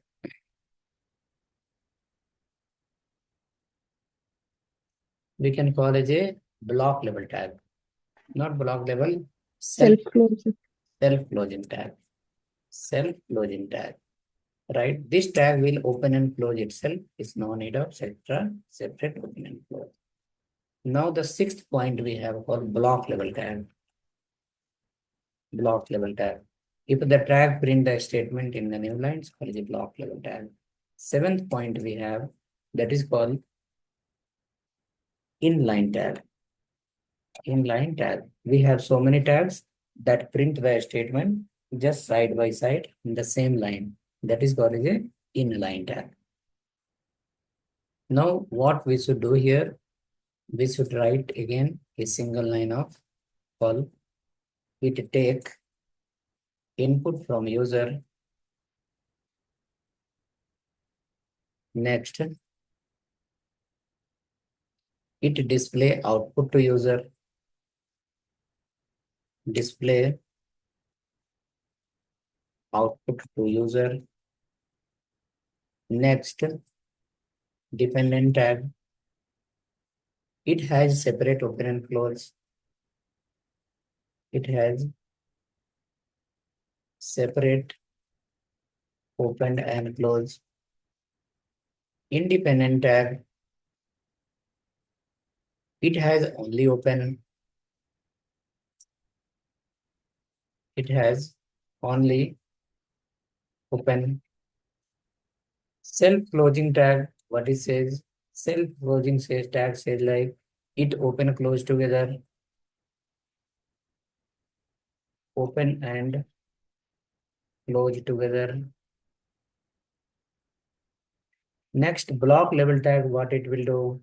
we can call as a block level tag, not block level, self-closing. self-closing tag. Self-closing tag, right? This tag will open and close itself. It's no need of separate open and close. Now the sixth point we have called block level tag. Block level tag. If the tag print the statement in the new lines, called the block level tag. Seventh point we have, that is called inline tag. Inline tag. We have so many tags that print the statement just side by side in the same line. That is called as a inline tag. Now what we should do here, we should write again a single line of call. It take input from user. Next, it display output to user. display output to user. Next, dependent tag. It has separate open and close. It has separate open and close. Independent tag. It has only open. It has only open. Self-closing tag, what it says? Self-closing says tag says like it open close together. Open and close together. Next, block level tag, what it will do?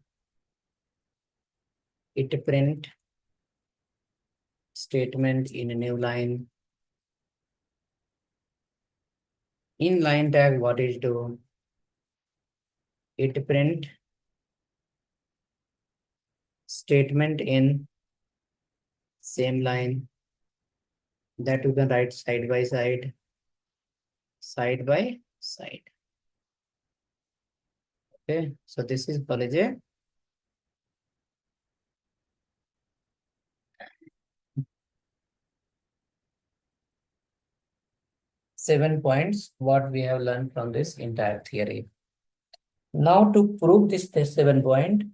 It print statement in a new line. Inline tag, what it do? It print statement in same line that you can write side by side. Side by side. Okay, so this is called a 7 points what we have learned from this entire theory. Now to prove this 7 point,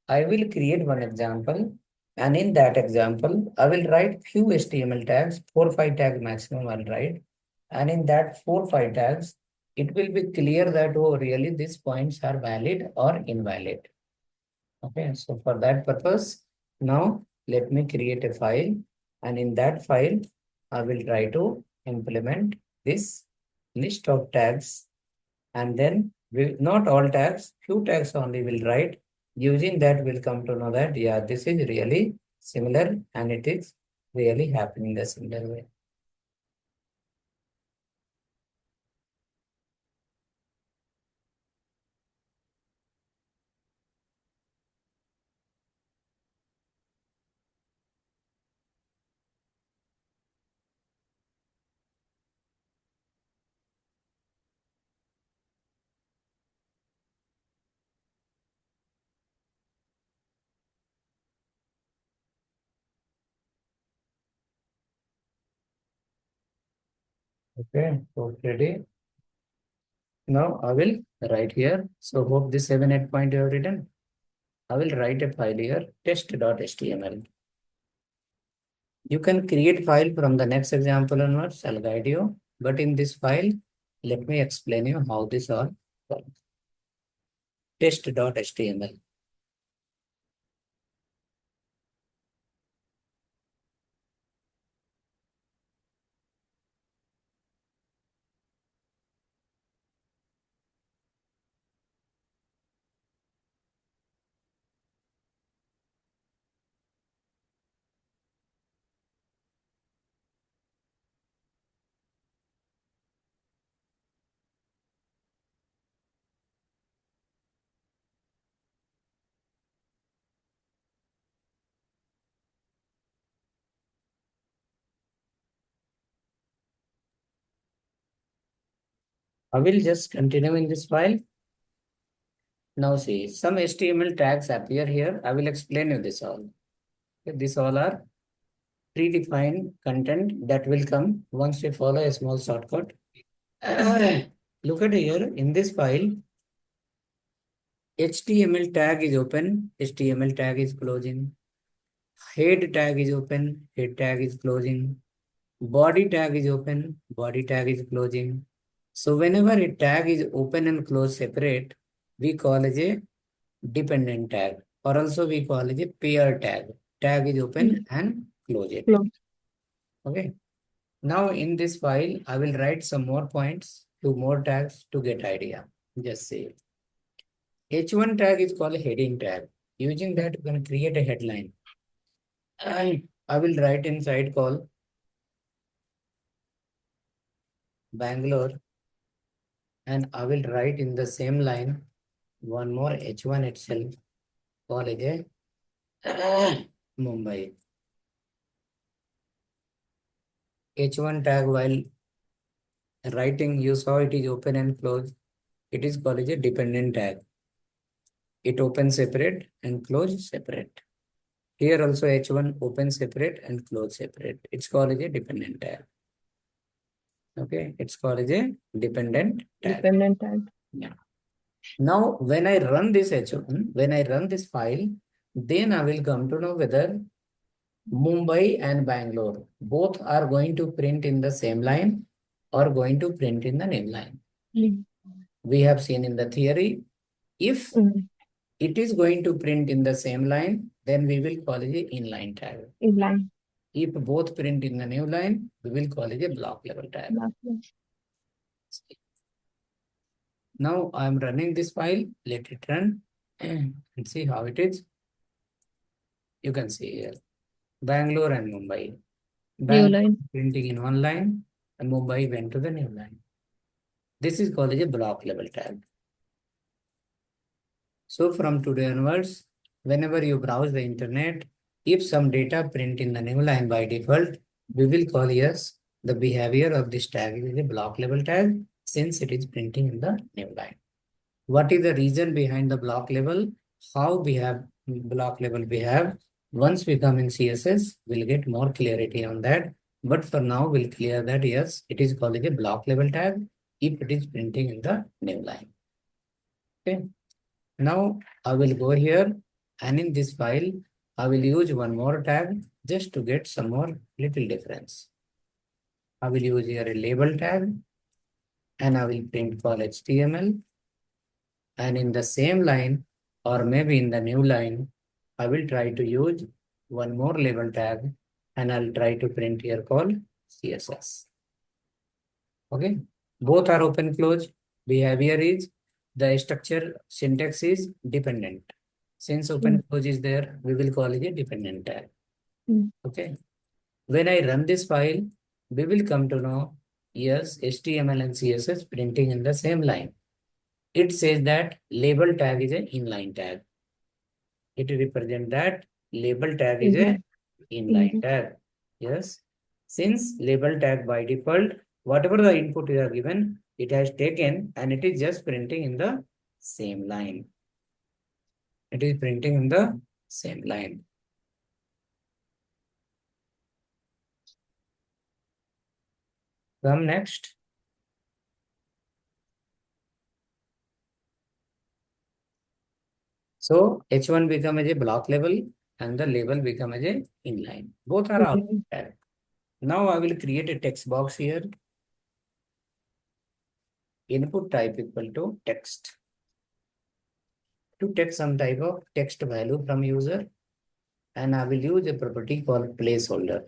I will create one example, and in that example, I will write few HTML tags, 4-5 tags maximum I'll write, and in that 4-5 tags, it will be clear that oh really these points are valid or invalid. Okay, so for that purpose, now let me create a file, and in that file, I will try to implement this list of tags, and then not all tags, few tags only will write. Using that, we'll come to know that yeah, this is really similar and it is really happening the similar way. Okay, so ready. Now I will write here. So hope this 7-8 point you have written. I will write a file here, test.html. You can create file from the next example onwards. I'll guide you. But in this file, let me explain you how this all works. Test.html. I will just continue in this file. Now see, some HTML tags appear here. I will explain you this all. Okay, these all are predefined content that will come once we follow a small shortcut. Look at here in this file. HTML tag is open, HTML tag is closing. Head tag is open, head tag is closing. Body tag is open, body tag is closing. So whenever a tag is open and close separate, we call as a dependent tag, or also we call it a pair tag. Tag is open and close it. Close. Okay. Now in this file, I will write some more points, 2 more tags to get idea. Just say H1 tag is called a heading tag. Using that, you can create a headline. And I will write inside call Bangalore, and I will write in the same line one more H1 itself, call it a Mumbai. H1 tag while writing, you saw it is open and close. It is called as a dependent tag. It opens separate and close separate. Here also H1 open separate and close separate. It's called as a dependent tag. Okay, it's called as a dependent tag. Dependent tag. Yeah. Now, when I run this H1, when I run this file, then I will come to know whether Mumbai and Bangalore both are going to print in the same line or going to print in the name line. Mm. We have seen in the theory, if it is going to print in the same line, then we will call it a inline tag. Inline. If both print in the new line, we will call it a block level tag. Now I am running this file, let it run and see how it is. You can see here, Bangalore and Mumbai. Bangalore line. printing in one line and Mumbai went to the new line. This is called as a block level tag. So from today onwards, whenever you browse the internet, if some data print in the new line by default, we will call yes, the behavior of this tag is a block level tag since it is printing in the new line. What is the reason behind the block level? How block level behave? Once we come in CSS, we'll get more clarity on that. But for now, we'll clear that yes, it is called a block level tag if it is printing in the new line. Okay. Now I will go here and in this file, I will use one more tag just to get some more little difference. I will use here a label tag and I will print for HTML. And in the same line or maybe in the new line, I will try to use one more label tag and I'll try to print here called CSS. Okay, both are open close. Behavior is the structure syntax is dependent. Since open close is there, we will call it a dependent tag. Okay. When I run this file, we will come to know, yes, HTML and CSS printing in the same line. It says that label tag is an inline tag. It represents that label tag is an inline tag. Yes. Since label tag by default, whatever the input you have given, it has taken and it is just printing in the same line. It is printing in the same line. Come next. So H1 become as a block level and the label become as a inline. Both are out there. Now I will create a text box here. Input type equal to text. To take some type of text value from user, and I will use a property called placeholder.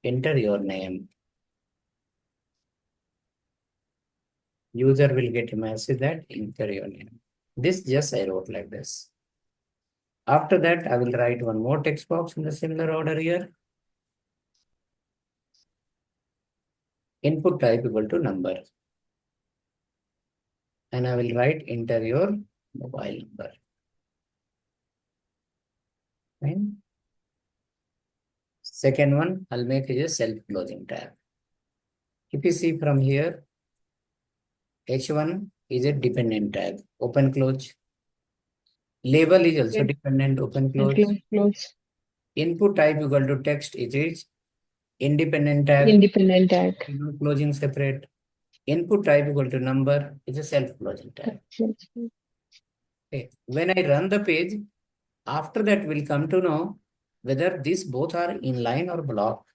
Enter your name. User will get a message that enter your name. This just I wrote like this. After that, I will write one more text box in the similar order here. Input type equal to number. And I will write enter your mobile number. Fine. Second one, I'll make it a self-closing tag. If you see from here, H1 is a dependent tag, open close. Label is also dependent, open close. Input type equal to text, it is independent tag. Independent tag. Closing separate. Input type equal to number is a self-closing tag. Okay. When I run the page, after that we'll come to know whether these both are inline or block.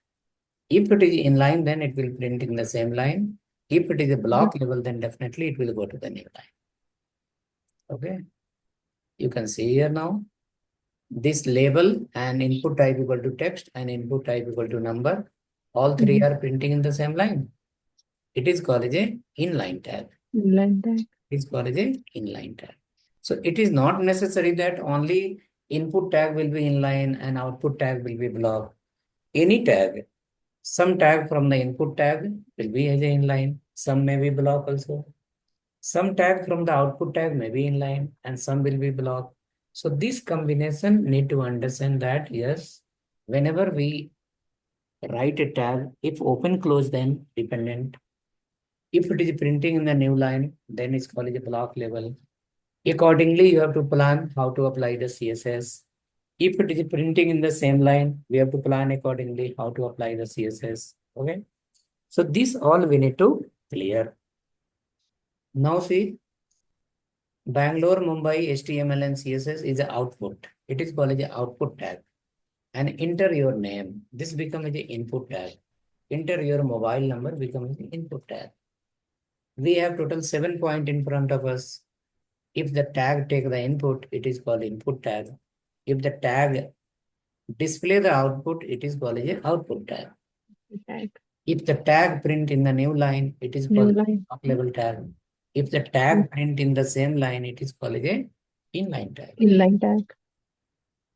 If it is inline, then it will print in the same line. If it is a block level, then definitely it will go to the new line. Okay. You can see here now, this label and input type equal to text and input type equal to number. All three are printing in the same line. It is called as a inline tag. Inline tag. It is called as a inline tag. So it is not necessary that only input tag will be inline and output tag will be block. Any tag, some tag from the input tag will be as a inline, some may be block also. Some tag from the output tag may be inline and some will be block. So this combination need to understand that yes, whenever we write a tag. If open close, then dependent. If it is printing in the new line, then it's called a block label. Accordingly, you have to plan how to apply the CSS. If it is printing in the same line, we have to plan accordingly how to apply the CSS. Okay. So this all we need to clear. Now see, Bangalore, Mumbai, HTML and CSS is an output. It is called as an output tag. And enter your name. This becomes an input tag. Enter your mobile number becomes an input tag. We have total 7 points in front of us. If the tag take the input, it is called input tag. If the tag display the output, it is called an output tag. Tag. If the tag print in the new line, it is New called line. block level tag. If the tag print in the same line, it is called a inline tag. Inline tag.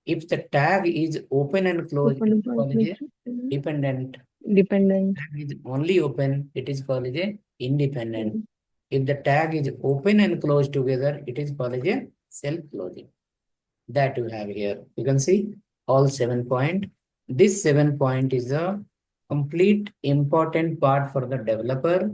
If the tag is open and closed, it Open is called a point. dependent. Dependent. Tag is only open, it is called a independent. If the tag is open and closed together, it is called a self-closing. That you have here. You can see all 7 points. This 7 point is a complete important part for the developer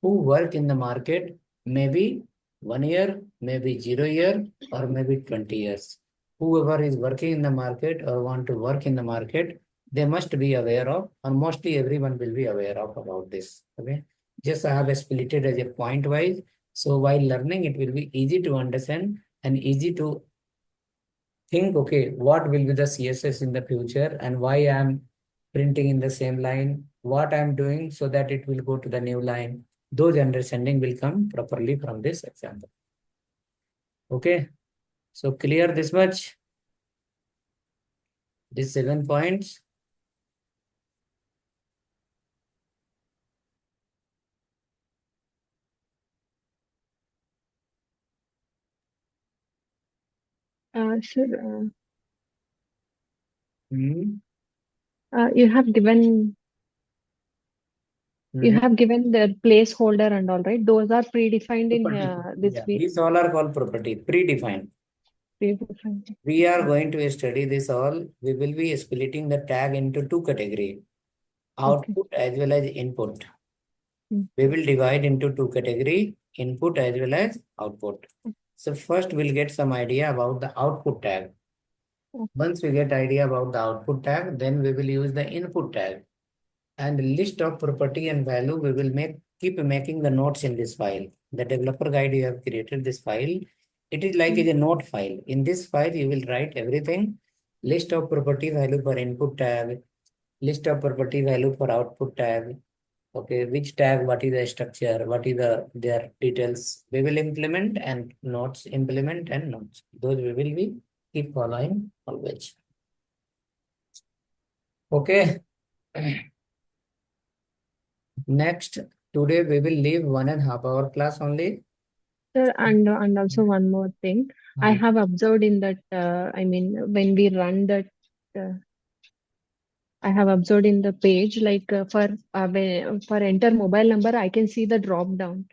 who work in the market, maybe 1 year, maybe 0 year, or maybe 20 years. Whoever is working in the market or want to work in the market, they must be aware of, or mostly everyone will be aware of about this. Okay. Just I have split it as a point wise. So while learning, it will be easy to understand and easy to think, okay, what will be the CSS in the future and why I'm printing in the same line, what I'm doing so that it will go to the new line. Those understanding will come properly from this example. Okay. So clear this much? These 7 points. Sir, Hmm. you have given the placeholder and all, right? Those are predefined in this Yeah, week. these all are called property, predefined. Predefined. We are going to study this all. We will be splitting the tag into 2 categories, output as well as input. We will divide into 2 categories, input as well as output. So first we'll get some idea about the output tag. Once we get idea about the output tag, then we will use the input tag. And list of property and value, we will keep making the notes in this file. The developer guide you have created this file. It is like a note file. In this file, you will write everything. List of property value for input tag, list of property value for output tag. Okay, which tag, what is the structure, what is their details. We will implement and notes, implement and notes. Those we will be keep following always. Okay. Next, today we will leave 1.5 hour class only. Sir, and also one more thing. I have observed in that, I mean, when we run that, I have observed in the page, like for enter mobile number, I can see the drop down.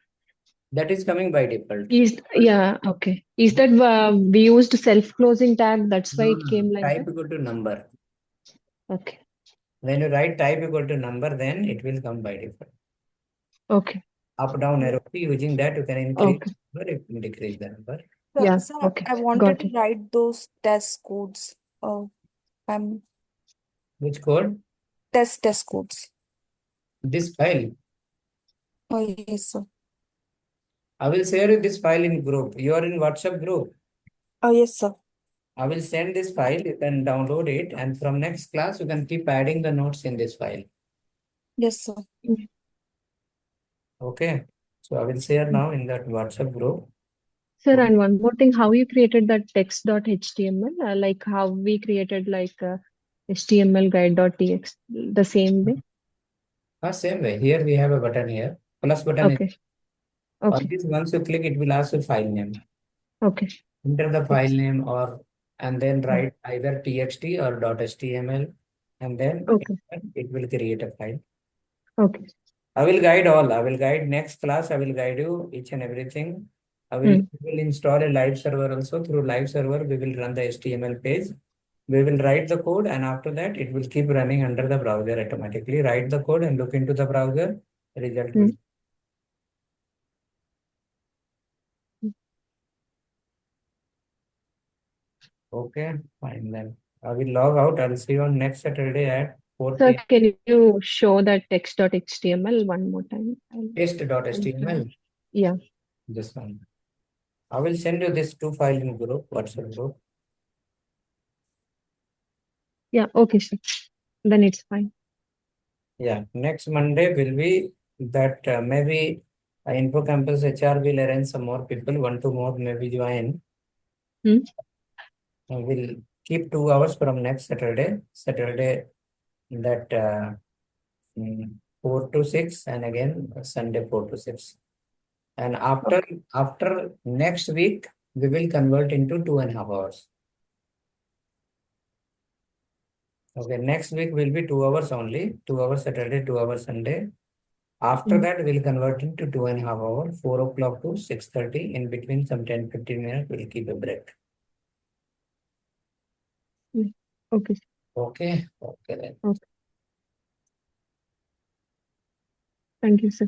That is coming by default. Okay. Is that we used self-closing tag? That's why it came like Type that? equal to number. Okay. When you write type equal to number, then it will come by default. Okay. Up, down arrow key, using that you can increase the number, you can decrease the number. Yeah. Sir, Okay. I wanted to write those test codes. Which code? Test codes. This file. Oh, yes, sir. I will share you this file in group. You are in WhatsApp group. Oh, yes, sir. I will send this file. You can download it, and from next class you can keep adding the notes in this file. Yes, sir. Okay. So I will share now in that WhatsApp group. Sir, and one more thing, how you created that text.html, like how we created like HTML guide.txt, the same way? Same way. Here we have a button here. Plus button. Okay. On Okay. this, once you click, it will ask you file name. Okay. Enter the file name and then write either txt or .html, and then it will create a file. Okay. I will guide all. I will guide next class. I will guide you each and everything. We will install a live server also. Through live server, we will run the HTML page. We will write the code, and after that it will keep running under the browser automatically. Write the code and look into the browser. Result will. Okay, fine then. I will log out. I'll see you on next Saturday at 4 Sir, p.m. can you show that text.html one more time? Test.html. Yeah. This one. I will send you this 2 file in group, WhatsApp group. Yeah, okay, sir. Then it's fine. Yeah, next Monday will be that maybe Info Campus HR will arrange some more people, 1-2 more maybe join. We'll keep 2 hours from next Saturday. Saturday that 4 to 6, and again Sunday 4 to 6. And after next week, we will convert into 2.5 hours. Okay, next week will be 2 hours only, 2 hours Saturday, 2 hours Sunday. After that, we'll convert into 2.5 hours, 4 o'clock to 6:30. In between, some 10-15 minutes, we'll keep a break. Okay. Okay, okay then. Thank you, sir.